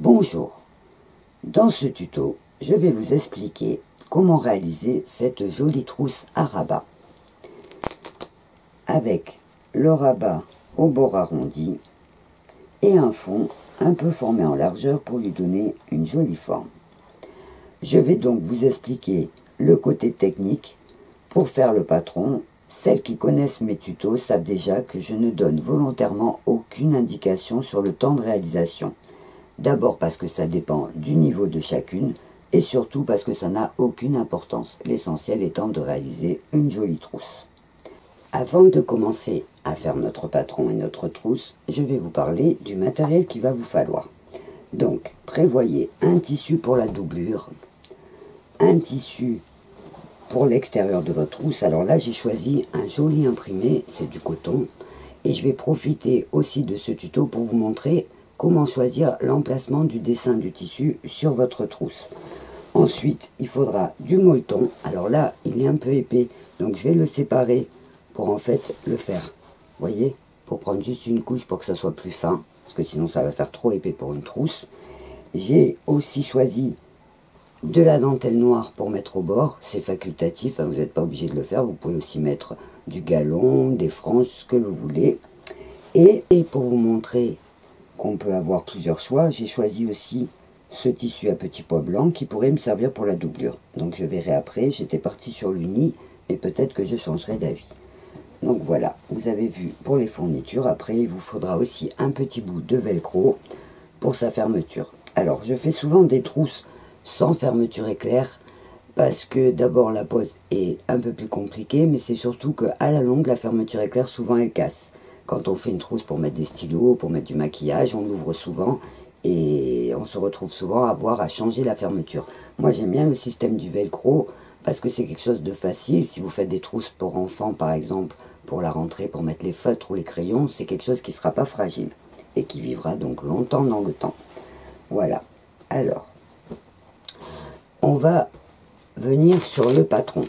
Bonjour, dans ce tuto, je vais vous expliquer comment réaliser cette jolie trousse à rabat avec le rabat au bord arrondi et un fond un peu formé en largeur pour lui donner une jolie forme. Je vais donc vous expliquer le côté technique pour faire le patron. Celles qui connaissent mes tutos savent déjà que je ne donne volontairement aucune indication sur le temps de réalisation. D'abord parce que ça dépend du niveau de chacune et surtout parce que ça n'a aucune importance, l'essentiel étant de réaliser une jolie trousse. Avant de commencer à faire notre patron et notre trousse, je vais vous parler du matériel qu'il va vous falloir. Donc, prévoyez un tissu pour la doublure, un tissu pour l'extérieur de votre trousse. Alors là, j'ai choisi un joli imprimé, c'est du coton, et je vais profiter aussi de ce tuto pour vous montrer comment choisir l'emplacement du dessin du tissu sur votre trousse. Ensuite, il faudra du molleton. Alors là, il est un peu épais, donc je vais le séparer pour en fait le faire. Vous voyez, pour prendre juste une couche pour que ça soit plus fin, parce que sinon ça va faire trop épais pour une trousse. J'ai aussi choisi de la dentelle noire pour mettre au bord, c'est facultatif, hein, vous n'êtes pas obligé de le faire, vous pouvez aussi mettre du galon, des franges, ce que vous voulez. Et pour vous montrer qu'on peut avoir plusieurs choix, j'ai choisi aussi ce tissu à petits pois blancs qui pourrait me servir pour la doublure. Donc je verrai après, j'étais parti sur l'uni et peut-être que je changerai d'avis. Donc voilà, vous avez vu pour les fournitures. Après, il vous faudra aussi un petit bout de velcro pour sa fermeture. Alors, je fais souvent des trousses sans fermeture éclair parce que d'abord la pose est un peu plus compliquée, mais c'est surtout qu'à la longue, la fermeture éclair, souvent elle casse. Quand on fait une trousse pour mettre des stylos, pour mettre du maquillage, on l'ouvre souvent et on se retrouve souvent à avoir à changer la fermeture. Moi, j'aime bien le système du velcro parce que c'est quelque chose de facile. Si vous faites des trousses pour enfants, par exemple, pour la rentrée, pour mettre les feutres ou les crayons, c'est quelque chose qui ne sera pas fragile et qui vivra donc longtemps dans le temps. Voilà. Alors, on va venir sur le patron.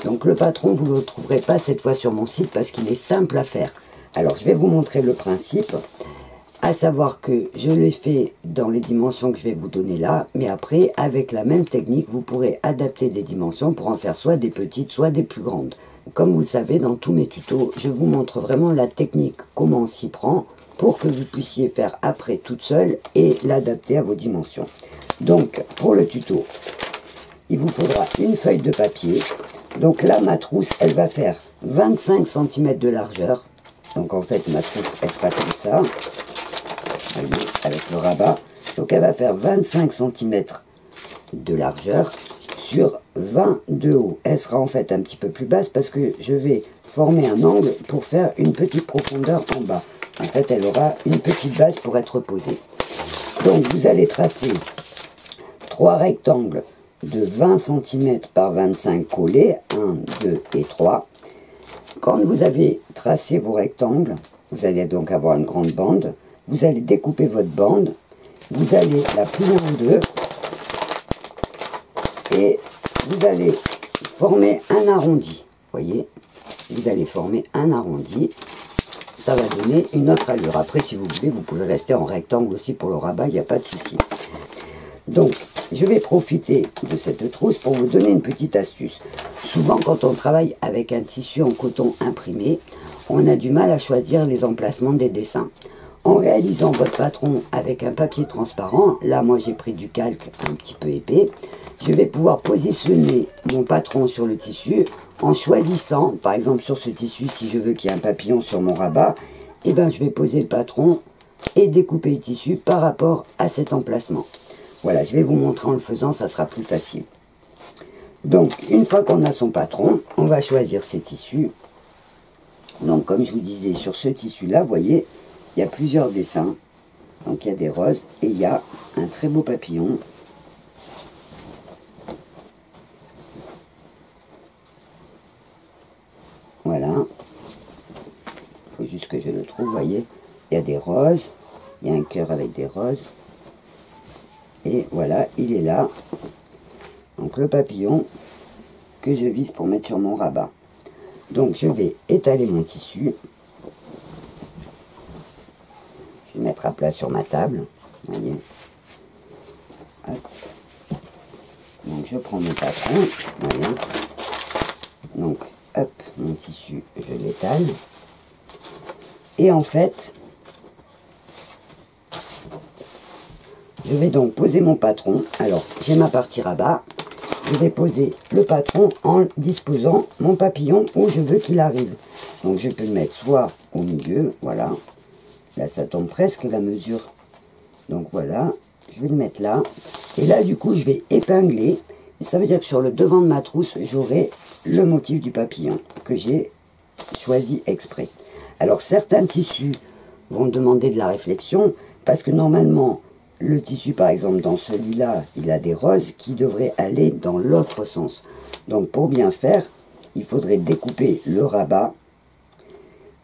Donc le patron, vous ne le trouverez pas cette fois sur mon site parce qu'il est simple à faire. Alors, je vais vous montrer le principe, à savoir que je l'ai fait dans les dimensions que je vais vous donner là, mais après, avec la même technique, vous pourrez adapter des dimensions pour en faire soit des petites, soit des plus grandes. Comme vous le savez, dans tous mes tutos, je vous montre vraiment la technique, comment on s'y prend, pour que vous puissiez faire après toute seule et l'adapter à vos dimensions. Donc, pour le tuto, il vous faudra une feuille de papier. Donc là, ma trousse, elle va faire 25 cm de largeur. Donc en fait, ma trousse, elle sera comme ça, voyez, avec le rabat. Donc elle va faire 25 cm de largeur sur 20 de haut. Elle sera en fait un petit peu plus basse parce que je vais former un angle pour faire une petite profondeur en bas. En fait, elle aura une petite base pour être posée. Donc vous allez tracer 3 rectangles de 20 cm par 25 collés, 1, 2 et 3. Quand vous avez tracé vos rectangles, vous allez donc avoir une grande bande. Vous allez découper votre bande, vous allez la plier en deux et vous allez former un arrondi. Voyez, vous allez former un arrondi. Ça va donner une autre allure. Après, si vous voulez, vous pouvez rester en rectangle aussi pour le rabat, il n'y a pas de souci. Donc, je vais profiter de cette trousse pour vous donner une petite astuce. Souvent, quand on travaille avec un tissu en coton imprimé, on a du mal à choisir les emplacements des dessins. En réalisant votre patron avec un papier transparent, là, moi, j'ai pris du calque un petit peu épais, je vais pouvoir positionner mon patron sur le tissu en choisissant, par exemple, sur ce tissu, si je veux qu'il y ait un papillon sur mon rabat, eh ben, je vais poser le patron et découper le tissu par rapport à cet emplacement. Voilà, je vais vous montrer en le faisant, ça sera plus facile. Donc, une fois qu'on a son patron, on va choisir ses tissus. Donc, comme je vous disais, sur ce tissu-là, vous voyez, il y a plusieurs dessins. Donc, il y a des roses et il y a un très beau papillon. Voilà. Il faut juste que je le trouve, vous voyez. Il y a des roses, il y a un cœur avec des roses. Et voilà, il est là. Donc le papillon que je vise pour mettre sur mon rabat. Donc je vais étaler mon tissu. Je vais mettre à plat sur ma table. Voyez. Hop. Donc je prends mon patron, voilà. Donc hop, mon tissu, je l'étale. Et en fait, je vais donc poser mon patron. Alors, j'ai ma partie rabat. Je vais poser le patron en disposant mon papillon où je veux qu'il arrive. Donc, je peux le mettre soit au milieu, voilà. Là, ça tombe presque la mesure. Donc, voilà. Je vais le mettre là. Et là, du coup, je vais épingler. Et ça veut dire que sur le devant de ma trousse, j'aurai le motif du papillon que j'ai choisi exprès. Alors, certains tissus vont demander de la réflexion parce que normalement, le tissu, par exemple, dans celui-là, il a des roses qui devraient aller dans l'autre sens. Donc, pour bien faire, il faudrait découper le rabat.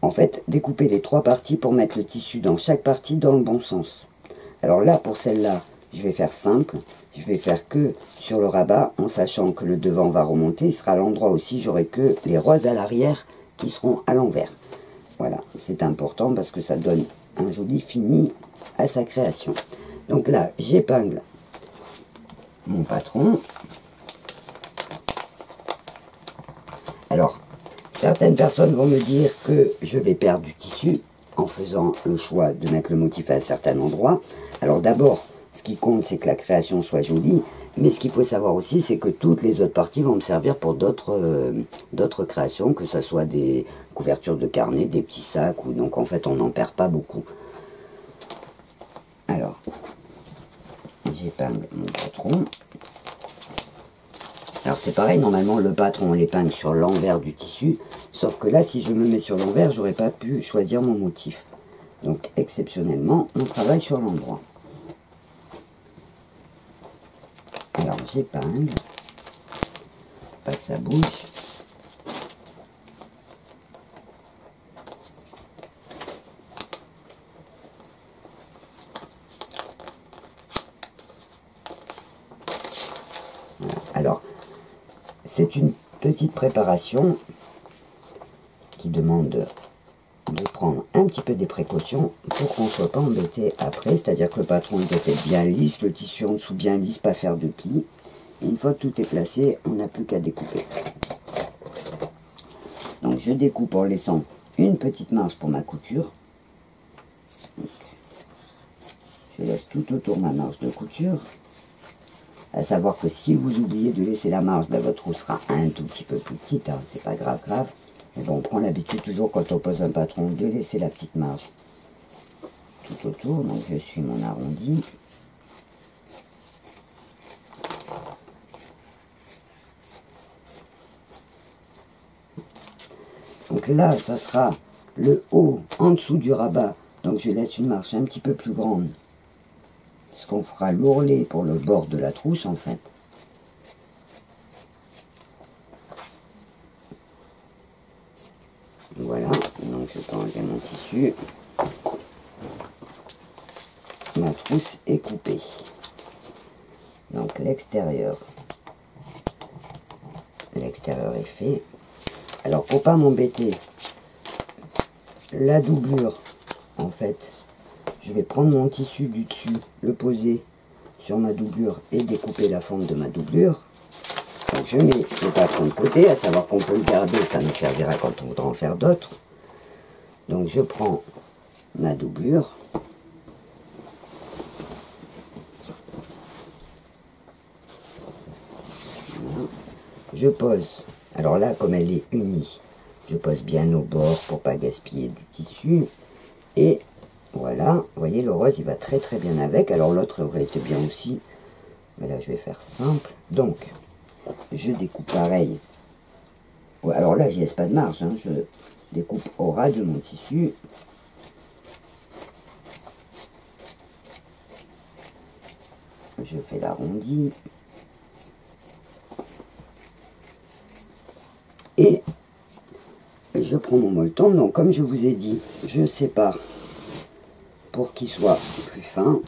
En fait, découper les 3 parties pour mettre le tissu dans chaque partie dans le bon sens. Alors là, pour celle-là, je vais faire simple. Je vais faire que sur le rabat, en sachant que le devant va remonter. Il sera à l'endroit aussi, j'aurai que les roses à l'arrière qui seront à l'envers. Voilà, c'est important parce que ça donne un joli fini à sa création. Donc là, j'épingle mon patron. Alors, certaines personnes vont me dire que je vais perdre du tissu en faisant le choix de mettre le motif à un certain endroit. Alors d'abord, ce qui compte, c'est que la création soit jolie. Mais ce qu'il faut savoir aussi, c'est que toutes les autres parties vont me servir pour d'autres créations, que ce soit des couvertures de carnet, des petits sacs, ou donc en fait on n'en perd pas beaucoup. Alors, j'épingle mon patron. Alors c'est pareil, normalement le patron on l'épingle sur l'envers du tissu, sauf que là si je me mets sur l'envers, j'aurais pas pu choisir mon motif. Donc exceptionnellement, on travaille sur l'endroit. Alors j'épingle, pas que ça bouge. Voilà. Alors, c'est une petite préparation qui demande de prendre un petit peu des précautions pour qu'on ne soit pas embêté après, c'est-à-dire que le patron doit être bien lisse, le tissu en dessous bien lisse, pas faire de plis. Et une fois que tout est placé, on n'a plus qu'à découper. Donc je découpe en laissant une petite marge pour ma couture. Donc, je laisse tout autour ma marge de couture. À savoir que si vous oubliez de laisser la marge, ben, votre roue sera un tout petit peu plus petite, hein, c'est pas grave. Mais bon, on prend l'habitude toujours quand on pose un patron de laisser la petite marge tout autour. Donc je suis mon arrondi. Donc là, ça sera le haut en dessous du rabat. Donc je laisse une marge un petit peu plus grande. Parce qu'on fera l'ourlet pour le bord de la trousse en fait. Voilà, donc je peux enlever mon tissu. Ma trousse est coupée. Donc l'extérieur est fait. Alors pour pas m'embêter, la doublure, en fait, je vais prendre mon tissu du dessus, le poser sur ma doublure et découper la forme de ma doublure. Donc je mets le patron de côté, à savoir qu'on peut le garder, ça nous servira quand on voudra en faire d'autres. Donc je prends ma doublure. Voilà. Je pose, alors là comme elle est unie, je pose bien au bord pour pas gaspiller du tissu. Et voilà, vous voyez le rose il va très très bien avec, alors l'autre aurait été bien aussi. Mais là je vais faire simple, donc je découpe pareil. Alors là, je laisse pas de marge, hein. Je découpe au ras de mon tissu. Je fais l'arrondi. Et je prends mon molleton. Donc, comme je vous ai dit, je sépare pour qu'il soit plus fin.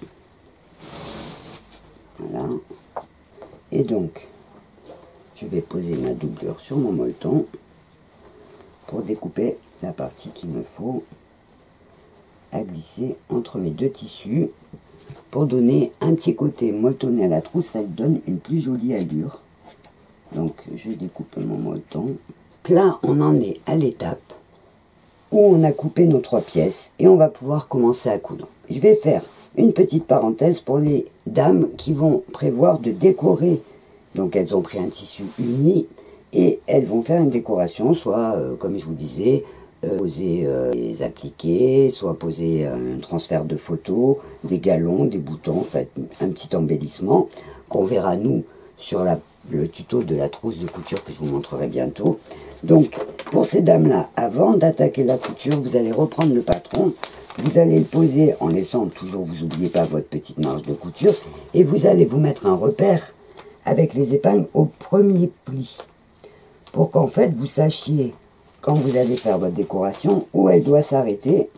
Voilà. Et donc, je vais poser ma doublure sur mon molleton pour découper la partie qu'il me faut à glisser entre mes deux tissus. pour donner un petit côté molletonné à la trousse. Ça donne une plus jolie allure. Donc je découpe mon molleton. Là on en est à l'étape où on a coupé nos 3 pièces et on va pouvoir commencer à coudre. Je vais faire une petite parenthèse pour les dames qui vont prévoir de décorer. Donc elles ont pris un tissu uni et elles vont faire une décoration, soit comme je vous disais, poser des appliqués, soit poser un transfert de photos, des galons, des boutons, en fait un petit embellissement qu'on verra nous sur le tuto de la trousse de couture que je vous montrerai bientôt. Donc pour ces dames-là, avant d'attaquer la couture, vous allez reprendre le patron, vous allez le poser en laissant toujours, vous n'oubliez pas votre petite marge de couture, et vous allez vous mettre un repère avec les épingles au premier pli, pour qu'en fait vous sachiez, quand vous allez faire votre décoration, où elle doit s'arrêter,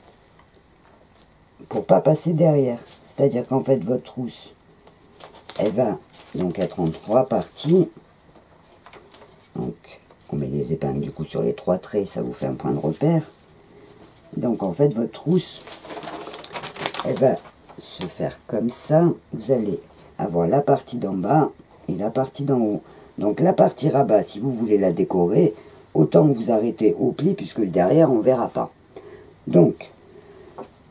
pour pas passer derrière. C'est-à-dire qu'en fait votre trousse, elle va donc être en 3 parties. Donc on met les épingles du coup sur les 3 traits, ça vous fait un point de repère. Donc en fait votre trousse, elle va se faire comme ça. Vous allez avoir la partie d'en bas et la partie d'en haut. Donc la partie rabat, si vous voulez la décorer, autant vous arrêter au pli, puisque le derrière on ne verra pas. Donc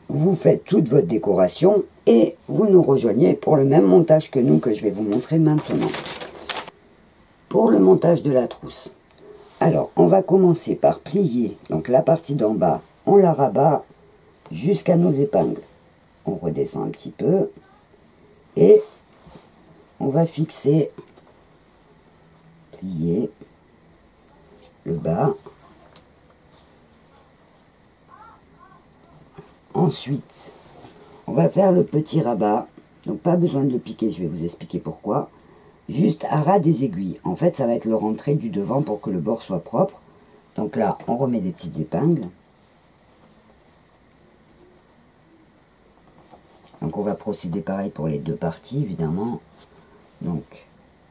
vous faites toute votre décoration et vous nous rejoignez pour le même montage que nous, que je vais vous montrer maintenant. Pour le montage de la trousse, alors on va commencer par plier donc la partie d'en bas, on la rabat jusqu'à nos épingles. On redescend un petit peu et on va fixer, plier le bas. Ensuite, on va faire le petit rabat. Donc pas besoin de le piquer, je vais vous expliquer pourquoi. Juste à ras des aiguilles. En fait, ça va être le rentré du devant pour que le bord soit propre. Donc là, on remet des petites épingles. Donc on va procéder pareil pour les 2 parties, évidemment. Donc,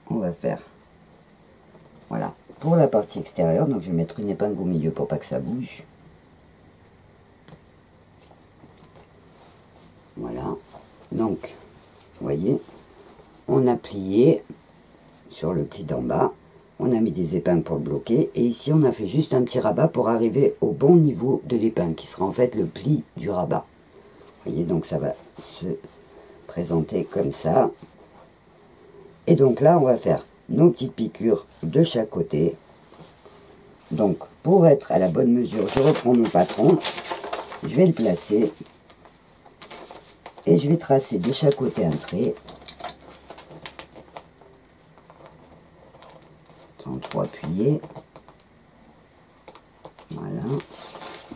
on va faire, voilà, pour la partie extérieure. Donc je vais mettre une épingle au milieu pour pas que ça bouge. Voilà. Donc, vous voyez, on a plié sur le pli d'en bas. On a mis des épingles pour le bloquer. Et ici, on a fait juste un petit rabat pour arriver au bon niveau de l'épingle, qui sera en fait le pli du rabat. Vous voyez, donc ça va se présenter comme ça. Et donc là, on va faire nos petites piqûres de chaque côté. Donc, pour être à la bonne mesure, je reprends mon patron, je vais le placer et je vais tracer de chaque côté un trait, sans trop appuyer. Voilà.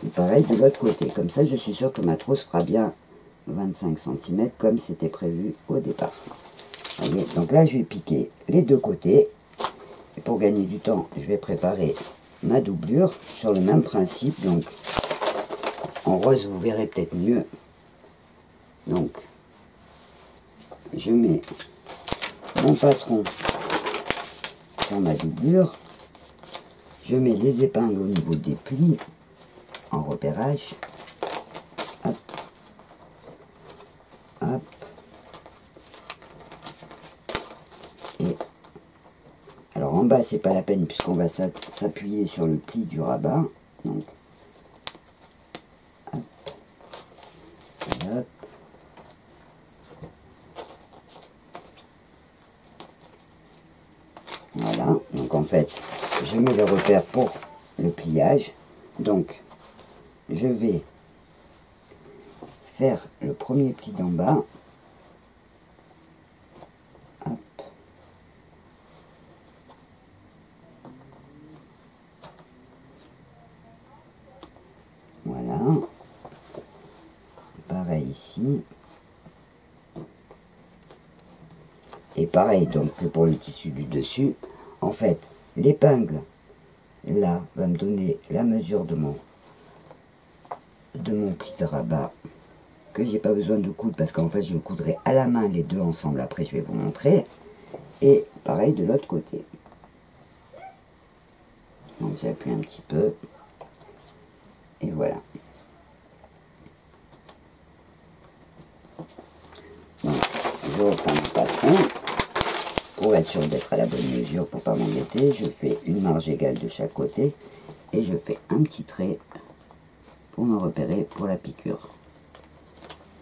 Et pareil de l'autre côté. Comme ça, je suis sûr que ma trousse fera bien 25 cm comme c'était prévu au départ. Voyez, donc là, je vais piquer les 2 côtés. Et pour gagner du temps, je vais préparer ma doublure sur le même principe. Donc, en rose, vous verrez peut-être mieux. Donc, je mets mon patron sur ma doublure. Je mets les épingles au niveau des plis en repérage. Hop. Hop. Et alors en bas, c'est pas la peine puisqu'on va s'appuyer sur le pli du rabat. Donc, hop. Et hop. Voilà, donc en fait, je mets le repère pour le pliage. Donc, je vais faire le premier pli d'en bas. Hop. Voilà. Pareil ici. Et pareil donc pour le tissu du dessus. En fait, l'épingle là va me donner la mesure de mon pli de rabat, que j'ai pas besoin de coudre parce qu'en fait je coudrai à la main les 2 ensemble. Après je vais vous montrer. Et pareil de l'autre côté. Donc j'appuie un petit peu. Et voilà. Donc, toujours, enfin pas trop, pour être sûr d'être à la bonne mesure, pour pas m'embêter, je fais une marge égale de chaque côté et je fais un petit trait pour me repérer pour la piqûre.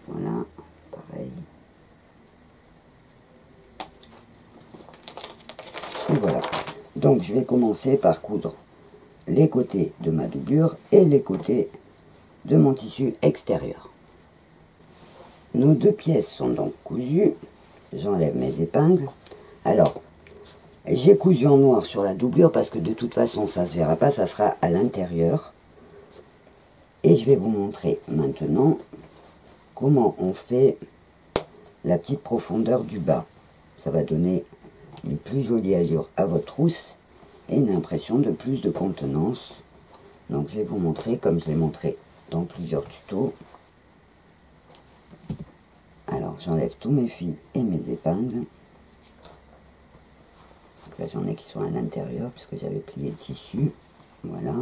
Voilà, pareil. Et voilà. Donc je vais commencer par coudre les côtés de ma doublure et les côtés de mon tissu extérieur. Nos deux pièces sont donc cousues. J'enlève mes épingles. Alors, j'ai cousu en noir sur la doublure parce que de toute façon ça ne se verra pas, ça sera à l'intérieur. Et je vais vous montrer maintenant comment on fait la petite profondeur du bas. Ça va donner une plus jolie allure à votre trousse et une impression de plus de contenance. Donc je vais vous montrer comme je l'ai montré dans plusieurs tutos. Alors j'enlève tous mes fils et mes épingles. Donc là j'en ai qui sont à l'intérieur puisque j'avais plié le tissu. Voilà.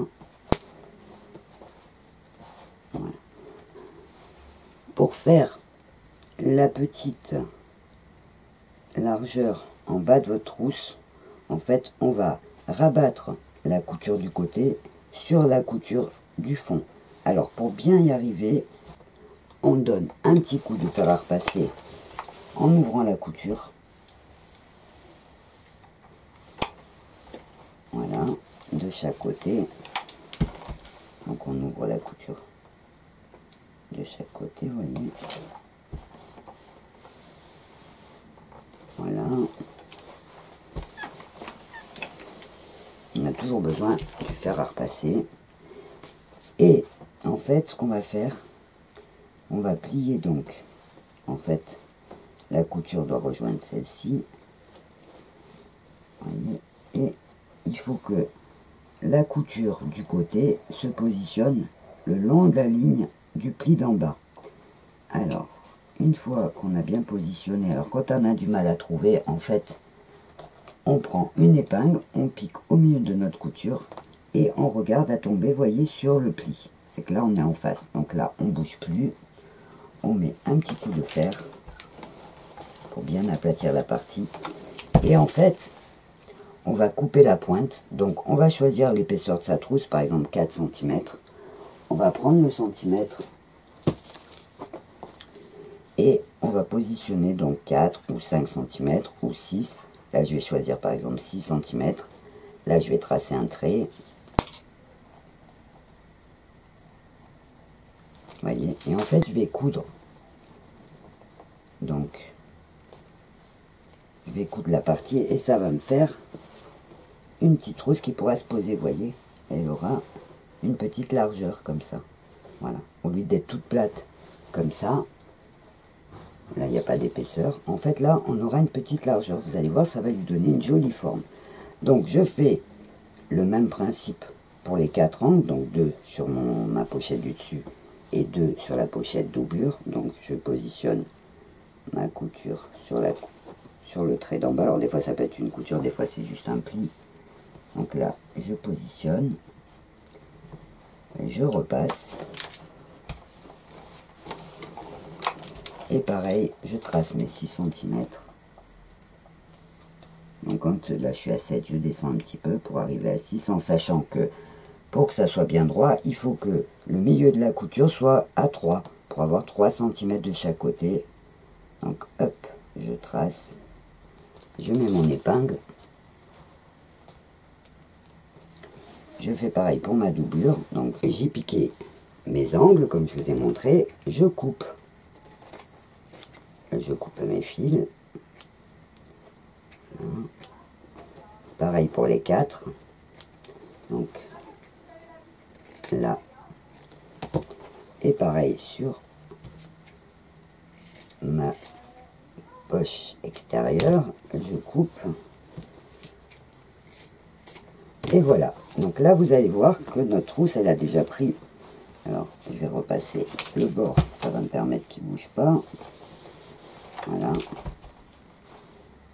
Voilà. Pour faire la petite largeur en bas de votre trousse, en fait on va rabattre la couture du côté sur la couture du fond. Alors pour bien y arriver, on donne un petit coup de fer à repasser en ouvrant la couture. Voilà, de chaque côté. Donc on ouvre la couture de chaque côté, vous voyez. Voilà. On a toujours besoin du fer à repasser. Et en fait, ce qu'on va faire, on va plier donc, en fait, la couture doit rejoindre celle-ci. Et il faut que la couture du côté se positionne le long de la ligne du pli d'en bas. Alors, une fois qu'on a bien positionné, alors quand on a du mal à trouver, en fait, on prend une épingle, on pique au milieu de notre couture et on regarde à tomber, voyez, sur le pli. C'est que là, on est en face. Donc là, on ne bouge plus. On met un petit coup de fer pour bien aplatir la partie. Et en fait, on va couper la pointe. Donc, on va choisir l'épaisseur de sa trousse, par exemple 4 cm. On va prendre le centimètre et on va positionner donc 4 ou 5 cm ou 6. Là, je vais choisir par exemple 6 cm. Là, je vais tracer un trait. Voyez, et en fait, je vais coudre. Donc, je vais coudre la partie et ça va me faire une petite trousse qui pourra se poser, voyez. Elle aura une petite largeur comme ça. Voilà, au lieu d'être toute plate comme ça. Là, il n'y a pas d'épaisseur. En fait, là, on aura une petite largeur. Vous allez voir, ça va lui donner une jolie forme. Donc, je fais le même principe pour les 4 angles. Donc, 2 sur ma pochette du dessus et 2 sur la pochette doublure. Donc, je positionne ma couture sur le trait d'en bas. Alors, des fois, ça peut être une couture, des fois, c'est juste un pli. Donc là, je positionne. Et je repasse. Et pareil, je trace mes 6 cm. Donc quand là je suis à 7, je descends un petit peu pour arriver à 6, en sachant que pour que ça soit bien droit, il faut que le milieu de la couture soit à 3, pour avoir 3 cm de chaque côté. Donc hop, je trace, je mets mon épingle. Je fais pareil pour ma doublure. Donc j'ai piqué mes angles, comme je vous ai montré, je coupe. Je coupe mes fils. Voilà. Pareil pour les 4. Donc là. Et pareil sur ma poche extérieure. Je coupe. Et voilà. Donc là, vous allez voir que notre trousse, elle a déjà pris. Alors, je vais repasser le bord. Ça va me permettre qu'il ne bouge pas. Voilà.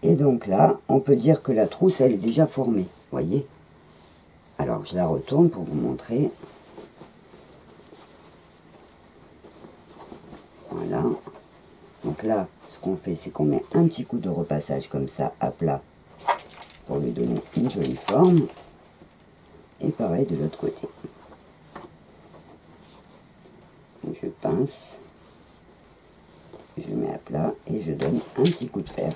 Et donc là, on peut dire que la trousse, elle est déjà formée. Voyez. Alors, je la retourne pour vous montrer. Voilà. Donc Donc là, ce qu'on fait, c'est qu'on met un petit coup de repassage comme ça à plat pour lui donner une jolie forme. Et pareil de l'autre côté. Donc je pince, je mets à plat et je donne un petit coup de fer.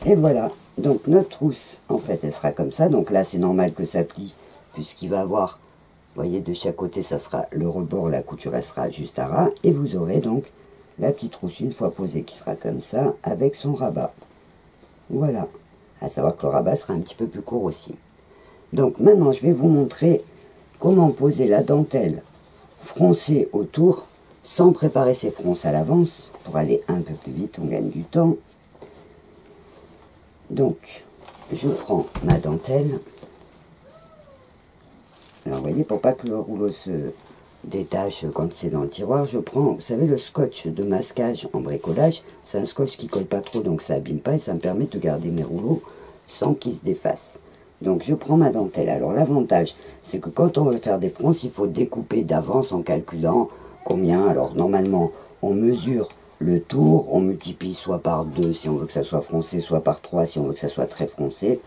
Et voilà, donc notre trousse, en fait, elle sera comme ça. Donc là, c'est normal que ça plie, puisqu'il va avoir, vous voyez, de chaque côté, ça sera le rebord, la couture, elle sera juste à ras. Et vous aurez donc la petite trousse, une fois posée, qui sera comme ça, avec son rabat. Voilà, à savoir que le rabat sera un petit peu plus court aussi. Donc maintenant, je vais vous montrer comment poser la dentelle froncée autour, sans préparer ses fronces à l'avance, pour aller un peu plus vite, on gagne du temps. Donc, je prends ma dentelle. Alors, vous voyez, pour pas que le rouleau se détache quand c'est dans le tiroir, je prends, vous savez, le scotch de masquage en bricolage. C'est un scotch qui colle pas trop, donc ça abîme pas, et ça me permet de garder mes rouleaux sans qu'ils se défassent. Donc, je prends ma dentelle. Alors, l'avantage, c'est que quand on veut faire des fronces, il faut découper d'avance en calculant combien. Alors, normalement, on mesure le tour, on multiplie soit par 2 si on veut que ça soit froncé, soit par 3 si on veut que ça soit très froncé.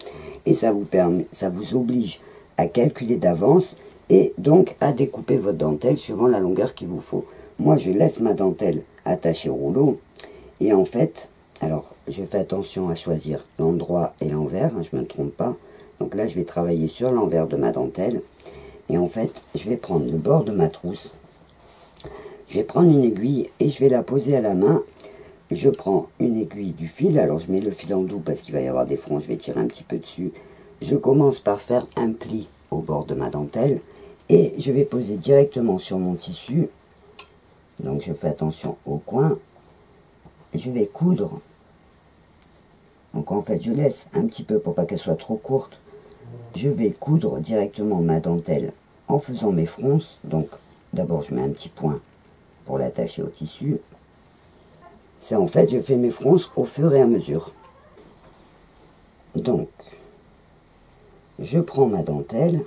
Et ça vous permet, ça vous oblige à calculer d'avance et donc à découper votre dentelle suivant la longueur qu'il vous faut. Moi, je laisse ma dentelle attachée au rouleau. Et en fait, alors, je fais attention à choisir l'endroit et l'envers, hein, je ne me trompe pas. Donc là, je vais travailler sur l'envers de ma dentelle. Et en fait, je vais prendre le bord de ma trousse. Je vais prendre une aiguille et je vais la poser à la main. Je prends une aiguille du fil. Alors, je mets le fil en doux parce qu'il va y avoir des fronts. Je vais tirer un petit peu dessus. Je commence par faire un pli au bord de ma dentelle. Et je vais poser directement sur mon tissu. Donc, je fais attention au coin. Je vais coudre. Donc, en fait, je laisse un petit peu pour pas qu'elle soit trop courte. Je vais coudre directement ma dentelle en faisant mes fronces. Donc, d'abord, je mets un petit point pour l'attacher au tissu. C'est en fait, je fais mes fronces au fur et à mesure. Donc, je prends ma dentelle,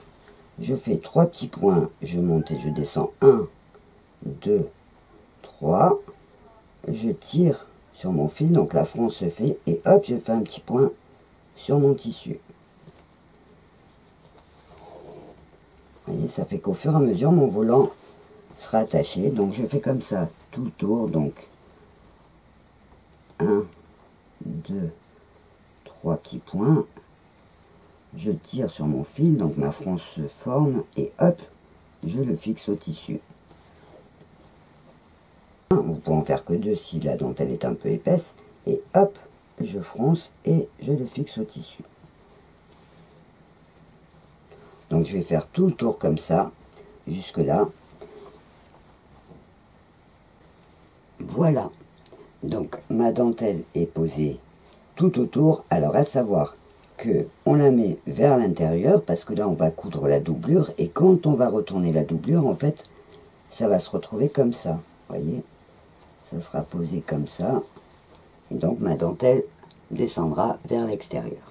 je fais 3 petits points, je monte et je descends. 1, 2, 3. Je tire sur mon fil, donc la fronce se fait, et hop, je fais un petit point sur mon tissu. Vous voyez, ça fait qu'au fur et à mesure, mon volant sera attaché. Donc, je fais comme ça tout le tour. Donc, 1, 2, 3 petits points. Je tire sur mon fil, donc ma frange se forme, et hop, je le fixe au tissu. Vous pouvez en faire que 2 si la dentelle est un peu épaisse, et hop, je fronce et je le fixe au tissu. Donc je vais faire tout le tour comme ça, jusque là. Voilà. Donc ma dentelle est posée tout autour. Alors à savoir que on la met vers l'intérieur, parce que là on va coudre la doublure, et quand on va retourner la doublure, en fait, ça va se retrouver comme ça. Vous voyez, ça sera posé comme ça. Et donc ma dentelle descendra vers l'extérieur.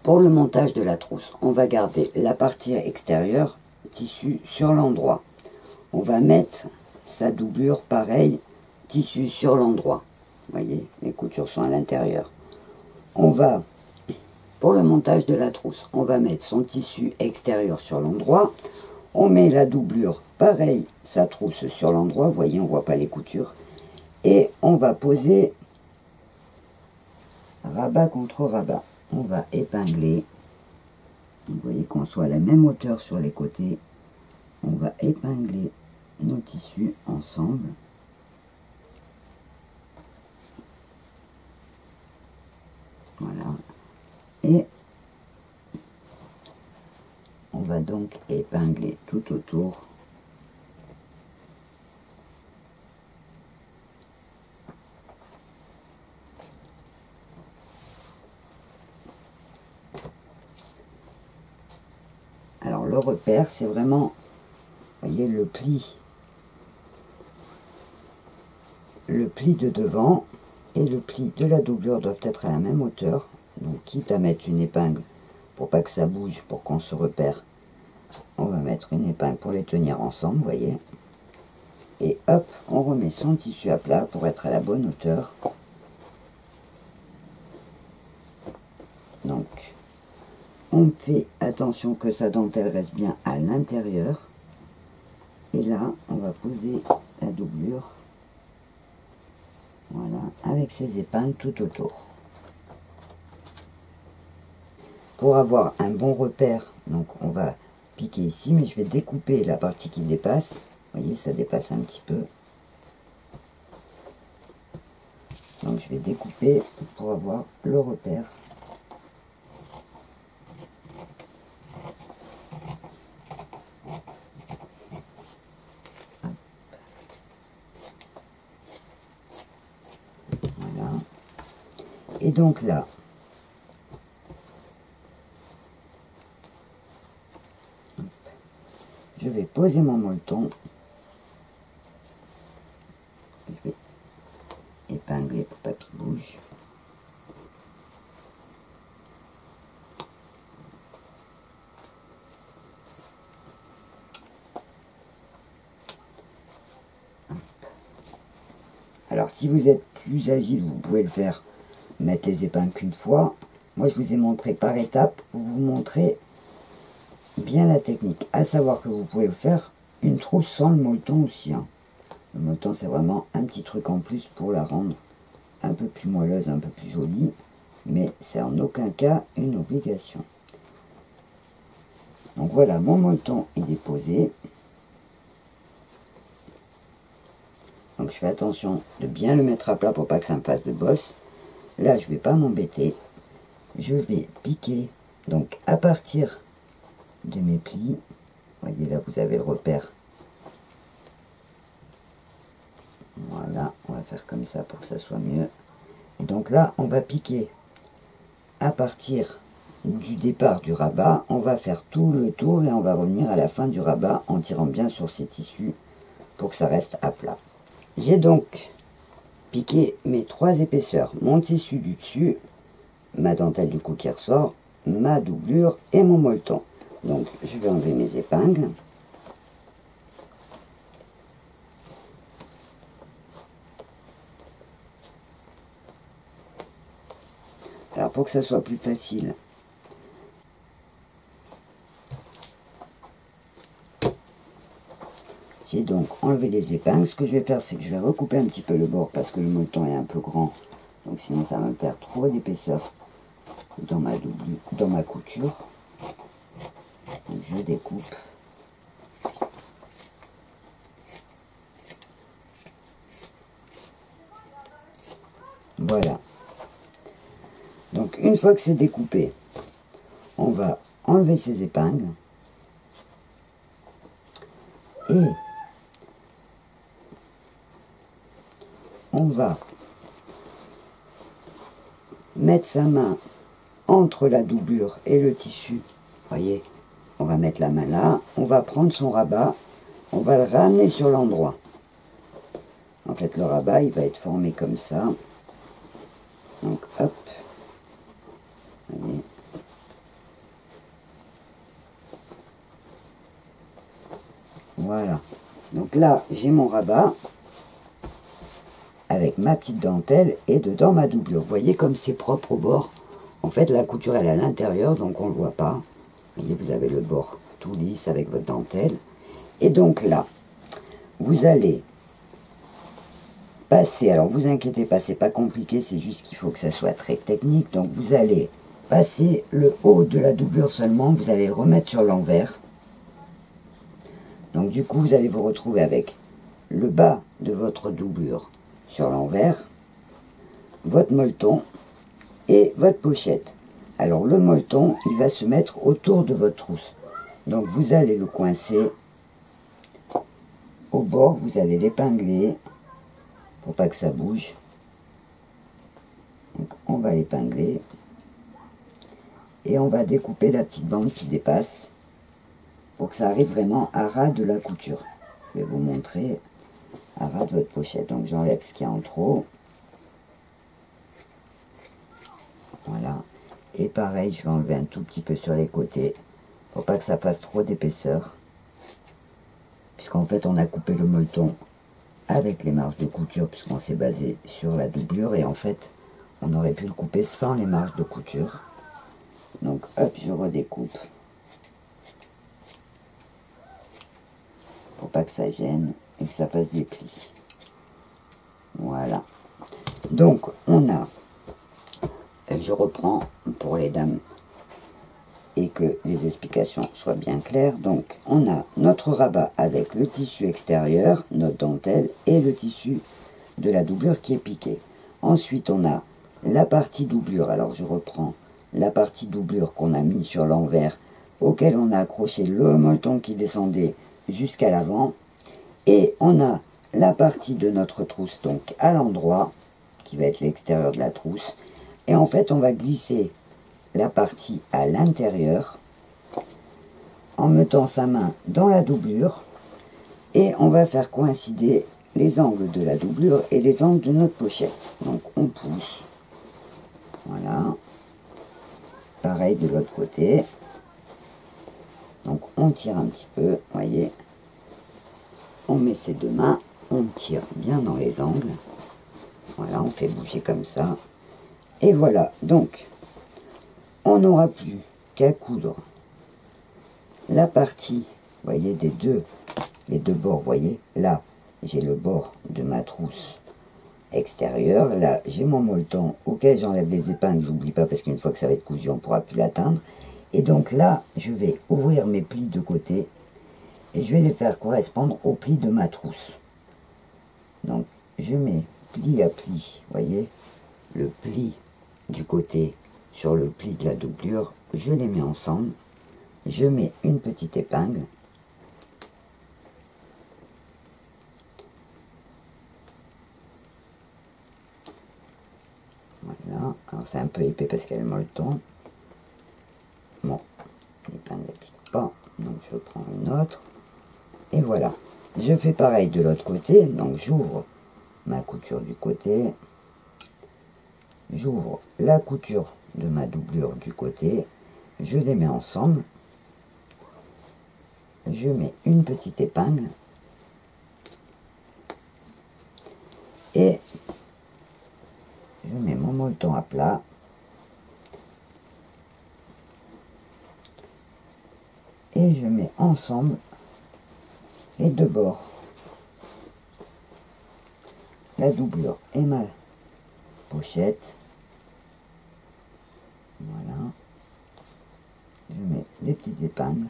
Pour le montage de la trousse, on va garder la partie extérieure tissu sur l'endroit. On va mettre sa doublure pareil, tissu sur l'endroit. Vous voyez, les coutures sont à l'intérieur. On va, pour le montage de la trousse, on va mettre son tissu extérieur sur l'endroit. On met la doublure pareil, sa trousse sur l'endroit. Vous voyez, on ne voit pas les coutures. Et on va poser rabat contre rabat. On va épingler. Vous voyez qu'on soit à la même hauteur sur les côtés. On va épingler nos tissus ensemble. Voilà. Et on va donc épingler tout autour. Alors le repère, c'est vraiment, vous voyez, le pli de devant et le pli de la doublure doivent être à la même hauteur. Donc quitte à mettre une épingle pour pas que ça bouge, pour qu'on se repère, on va mettre une épingle pour les tenir ensemble, vous voyez. Et hop, on remet son tissu à plat pour être à la bonne hauteur. Donc, on fait attention que sa dentelle reste bien à l'intérieur. Et là, on va poser la doublure. Voilà, avec ses épingles tout autour. Pour avoir un bon repère, donc on va piquer ici, mais je vais découper la partie qui dépasse. Vous voyez, ça dépasse un petit peu. Donc je vais découper pour avoir le repère. Voilà. Et donc là, je vais poser mon molleton. Je vais épingler pour pas qu'il bouge. Alors si vous êtes plus agile, vous pouvez le faire, mettre les épingles qu'une fois. Moi je vous ai montré par étapes pour vous montrer bien la technique. À savoir que vous pouvez faire une trousse sans le molleton aussi. Hein. Le molleton c'est vraiment un petit truc en plus pour la rendre un peu plus moelleuse, un peu plus jolie. Mais c'est en aucun cas une obligation. Donc voilà, mon molleton il est posé. Donc je fais attention de bien le mettre à plat pour pas que ça me fasse de bosse. Là je vais pas m'embêter. Je vais piquer donc à partir de mes plis. Vous voyez là vous avez le repère. Voilà, on va faire comme ça pour que ça soit mieux. Et donc là on va piquer à partir du départ du rabat. On va faire tout le tour et on va revenir à la fin du rabat en tirant bien sur ces tissus pour que ça reste à plat. J'ai donc piqué mes 3 épaisseurs, mon tissu du dessus, ma dentelle du coup qui ressort, ma doublure et mon molleton. Donc je vais enlever mes épingles. Alors pour que ça soit plus facile, j'ai donc enlevé les épingles. Ce que je vais faire, c'est que je vais recouper un petit peu le bord parce que le molleton est un peu grand. Donc sinon ça va me faire trop d'épaisseur dans ma couture. Donc je découpe. Voilà. Donc une fois que c'est découpé, on va enlever ces épingles. Et on va mettre sa main entre la doublure et le tissu. Voyez, on va mettre la main là, on va prendre son rabat, on va le ramener sur l'endroit. En fait, le rabat, il va être formé comme ça. Donc, hop. Voyez. Voilà. Donc là, j'ai mon rabat avec ma petite dentelle et dedans ma doublure. Vous voyez comme c'est propre au bord. En fait, la couture, elle est à l'intérieur, donc on ne le voit pas. Vous voyez, vous avez le bord tout lisse avec votre dentelle. Et donc là, vous allez passer, alors vous inquiétez pas, c'est pas compliqué, c'est juste qu'il faut que ça soit très technique. Donc vous allez passer le haut de la doublure seulement, vous allez le remettre sur l'envers. Donc du coup, vous allez vous retrouver avec le bas de votre doublure sur l'envers, votre molleton et votre pochette. Alors le molleton, il va se mettre autour de votre trousse. Donc vous allez le coincer au bord, vous allez l'épingler pour pas que ça bouge. Donc on va l'épingler et on va découper la petite bande qui dépasse pour que ça arrive vraiment à ras de la couture. Je vais vous montrer à ras de votre pochette. Donc j'enlève ce qu'il y a en trop. Voilà. Et pareil, je vais enlever un tout petit peu sur les côtés pour pas que ça fasse trop d'épaisseur. Puisqu'en fait, on a coupé le molleton avec les marges de couture puisqu'on s'est basé sur la doublure et en fait on aurait pu le couper sans les marges de couture. Donc hop, je redécoupe pour pas que ça gêne et que ça fasse des plis. Voilà. Donc on a, je reprends pour les dames et que les explications soient bien claires. Donc on a notre rabat avec le tissu extérieur, notre dentelle et le tissu de la doublure qui est piqué. Ensuite on a la partie doublure, alors je reprends la partie doublure qu'on a mis sur l'envers, auquel on a accroché le molleton qui descendait jusqu'à l'avant, et on a la partie de notre trousse donc à l'endroit qui va être l'extérieur de la trousse, et en fait on va glisser la partie à l'intérieur en mettant sa main dans la doublure et on va faire coïncider les angles de la doublure et les angles de notre pochette. Donc on pousse, voilà, pareil de l'autre côté, donc on tire un petit peu, voyez, on met ses deux mains, on tire bien dans les angles, voilà, on fait bouger comme ça, et voilà. Donc on n'aura plus qu'à coudre la partie, voyez, les deux bords, voyez, là j'ai le bord de ma trousse extérieure, là j'ai mon molleton auquel j'enlève les épingles, j'oublie pas parce qu'une fois que ça va être cousu on ne pourra plus l'atteindre, et donc là je vais ouvrir mes plis de côté et je vais les faire correspondre aux plis de ma trousse. Donc je mets pli à pli, voyez, le pli du côté sur le pli de la doublure, je les mets ensemble, je mets une petite épingle, voilà, alors c'est un peu épais parce qu'elle est molleton, bon, l'épingle ne pique pas, donc je prends une autre, et voilà, je fais pareil de l'autre côté, donc j'ouvre ma couture du côté, j'ouvre la couture de ma doublure du côté, je les mets ensemble, je mets une petite épingle et je mets mon molleton à plat et je mets ensemble les deux bords, la doublure et ma pochette, voilà, je mets des petites épingles,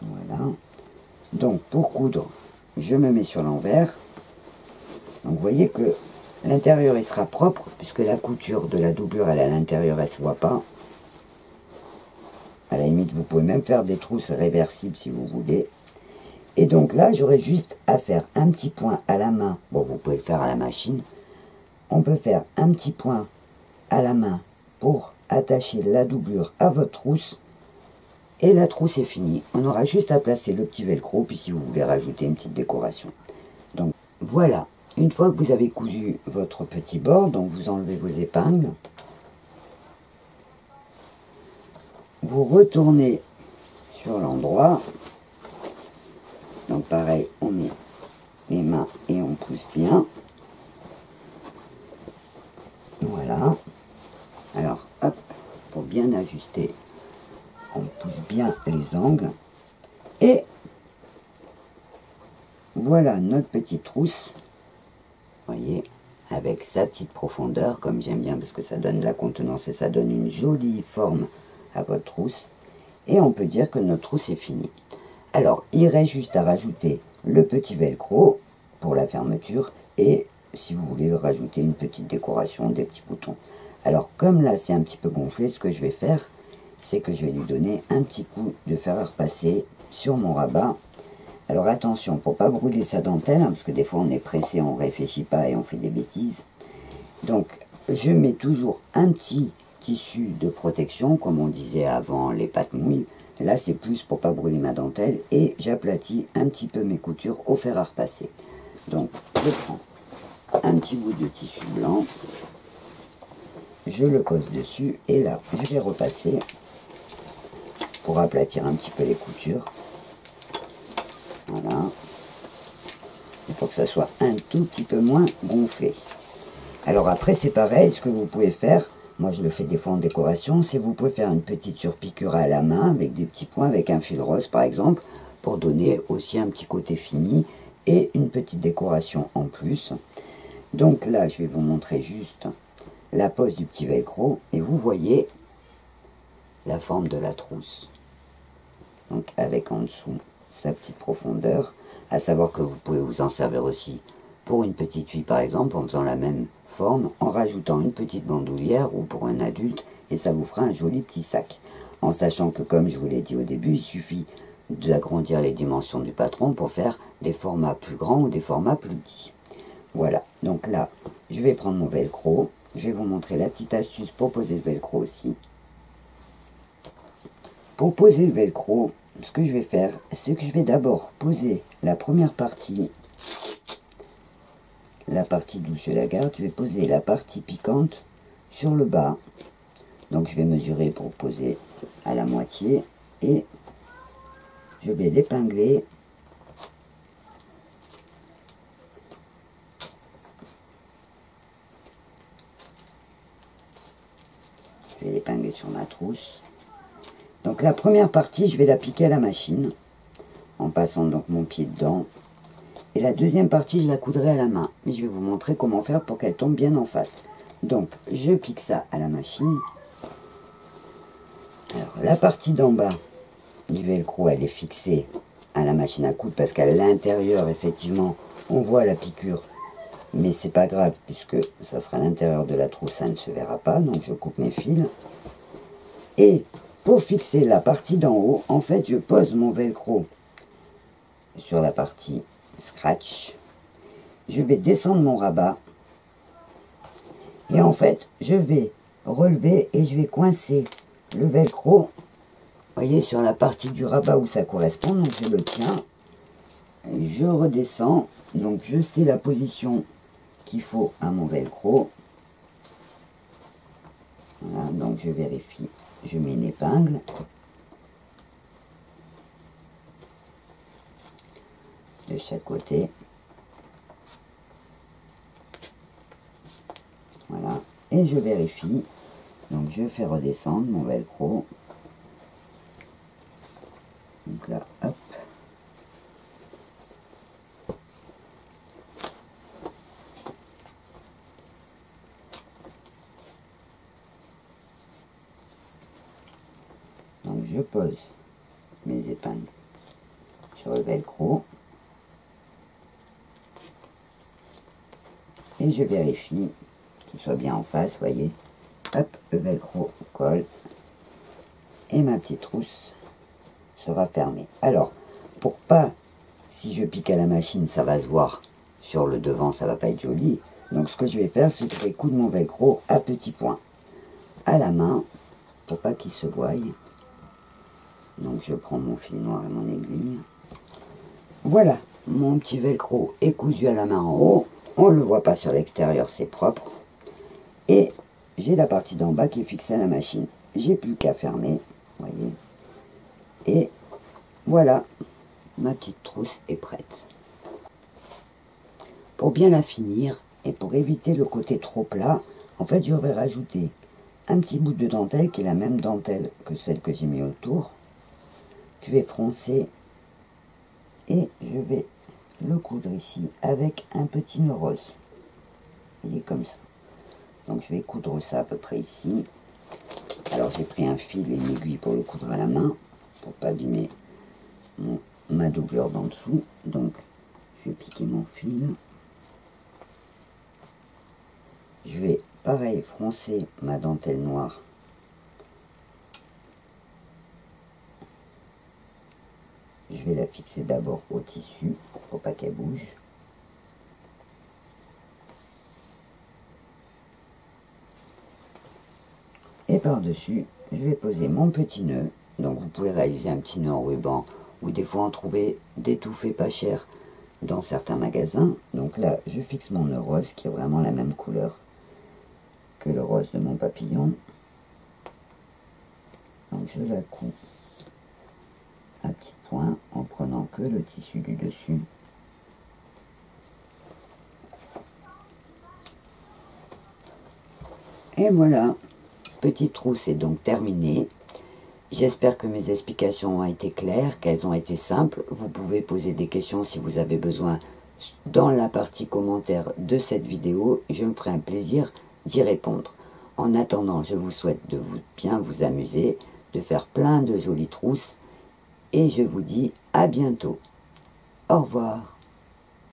voilà. Donc pour coudre, je me mets sur l'envers, donc vous voyez que l'intérieur il sera propre puisque la couture de la doublure elle est à l'intérieur, elle se voit pas. À la limite vous pouvez même faire des trousses réversibles si vous voulez. Et donc là j'aurai juste à faire un petit point à la main, bon vous pouvez le faire à la machine, on peut faire un petit point à la main pour attacher la doublure à votre trousse, et la trousse est finie. On aura juste à placer le petit velcro, puis si vous voulez rajouter une petite décoration. Donc voilà, une fois que vous avez cousu votre petit bord, donc vous enlevez vos épingles, vous retournez sur l'endroit, donc pareil, on met les mains et on pousse bien, voilà. Alors hop, pour bien ajuster, on pousse bien les angles, et voilà notre petite trousse, voyez, avec sa petite profondeur, comme j'aime bien, parce que ça donne de la contenance et ça donne une jolie forme à votre trousse, et on peut dire que notre trousse est finie. Alors, il reste juste à rajouter le petit velcro pour la fermeture, et si vous voulez rajouter une petite décoration, des petits boutons. Alors, comme là c'est un petit peu gonflé, ce que je vais faire, c'est que je vais lui donner un petit coup de fer à repasser sur mon rabat. Alors attention, pour pas brûler sa dentelle, hein, parce que des fois on est pressé, on réfléchit pas et on fait des bêtises. Donc je mets toujours un petit tissu de protection, comme on disait avant les pâtes mouilles. Là c'est plus pour pas brûler ma dentelle, et j'aplatis un petit peu mes coutures au fer à repasser. Donc je prends un petit bout de tissu blanc, je le pose dessus et là je vais repasser pour aplatir un petit peu les coutures. Voilà. Et pour que ça soit un tout petit peu moins gonflé. Alors après c'est pareil, ce que vous pouvez faire, moi je le fais des fois en décoration, c'est vous pouvez faire une petite surpiqûre à la main avec des petits points, avec un fil rose par exemple, pour donner aussi un petit côté fini et une petite décoration en plus. Donc là je vais vous montrer juste la pose du petit velcro et vous voyez la forme de la trousse. Donc avec en dessous sa petite profondeur, à savoir que vous pouvez vous en servir aussi pour une petite fille par exemple en faisant la même forme, en rajoutant une petite bandoulière ou pour un adulte et ça vous fera un joli petit sac. En sachant que comme je vous l'ai dit au début, il suffit d'agrandir les dimensions du patron pour faire des formats plus grands ou des formats plus petits. Voilà, donc là je vais prendre mon velcro, je vais vous montrer la petite astuce pour poser le velcro aussi. Pour poser le velcro, ce que je vais faire, c'est que je vais d'abord poser la première partie, la partie douce je la garde, je vais poser la partie piquante sur le bas. Donc je vais mesurer pour poser à la moitié et je vais l'épingler. Je vais l'épingler sur ma trousse. Donc la première partie, je vais la piquer à la machine, en passant donc mon pied dedans. Et la deuxième partie, je la coudrai à la main. Mais je vais vous montrer comment faire pour qu'elle tombe bien en face. Donc je pique ça à la machine. Alors la partie d'en bas du velcro, elle est fixée à la machine à coudre parce qu'à l'intérieur, effectivement, on voit la piqûre. Mais c'est pas grave puisque ça sera à l'intérieur de la trousse, ça ne se verra pas. Donc je coupe mes fils. Et pour fixer la partie d'en haut, en fait, je pose mon velcro sur la partie scratch. Je vais descendre mon rabat. Et en fait, je vais relever et je vais coincer le velcro, voyez, sur la partie du rabat où ça correspond. Donc je le tiens, je redescends. Donc je sais la position qu'il faut à mon velcro. Voilà, donc je vérifie. Je mets une épingle. De chaque côté. Voilà. Et je vérifie. Donc je fais redescendre mon velcro. Donc là, hop. Donc je pose mes épingles sur le velcro. Et je vérifie qu'il soit bien en face, voyez. Hop, le velcro colle. Et ma petite trousse sera fermée. Alors, pour pas, si je pique à la machine, ça va se voir sur le devant, ça va pas être joli. Donc ce que je vais faire, c'est que je vais coudre mon velcro à petits points. À la main, pour pas qu'il se voie. Donc je prends mon fil noir et mon aiguille. Voilà, mon petit velcro est cousu à la main en haut. On ne le voit pas sur l'extérieur, c'est propre. Et j'ai la partie d'en bas qui est fixée à la machine. J'ai plus qu'à fermer, voyez. Et voilà, ma petite trousse est prête. Pour bien la finir, et pour éviter le côté trop plat, en fait je vais rajouter un petit bout de dentelle, qui est la même dentelle que celle que j'ai mis autour. Je vais froncer et je vais le coudre ici avec un petit nœud rose. Vous voyez, comme ça. Donc je vais coudre ça à peu près ici. Alors j'ai pris un fil et une aiguille pour le coudre à la main, pour pas abîmer ma doublure d'en dessous. Donc je vais piquer mon fil. Je vais pareil froncer ma dentelle noire. Je vais la fixer d'abord au tissu pour pas qu'elle bouge. Et par-dessus, je vais poser mon petit nœud. Donc vous pouvez réaliser un petit nœud en ruban ou des fois en trouver d'étouffés pas cher dans certains magasins. Donc là, je fixe mon nœud rose qui est vraiment la même couleur que le rose de mon papillon. Donc je la couds à petits points en prenant que le tissu du dessus. Et voilà, petite trousse est donc terminée. J'espère que mes explications ont été claires, qu'elles ont été simples. Vous pouvez poser des questions si vous avez besoin dans la partie commentaire de cette vidéo. Je me ferai un plaisir d'y répondre. En attendant, je vous souhaite de bien vous amuser, de faire plein de jolies trousses. Et je vous dis à bientôt. Au revoir.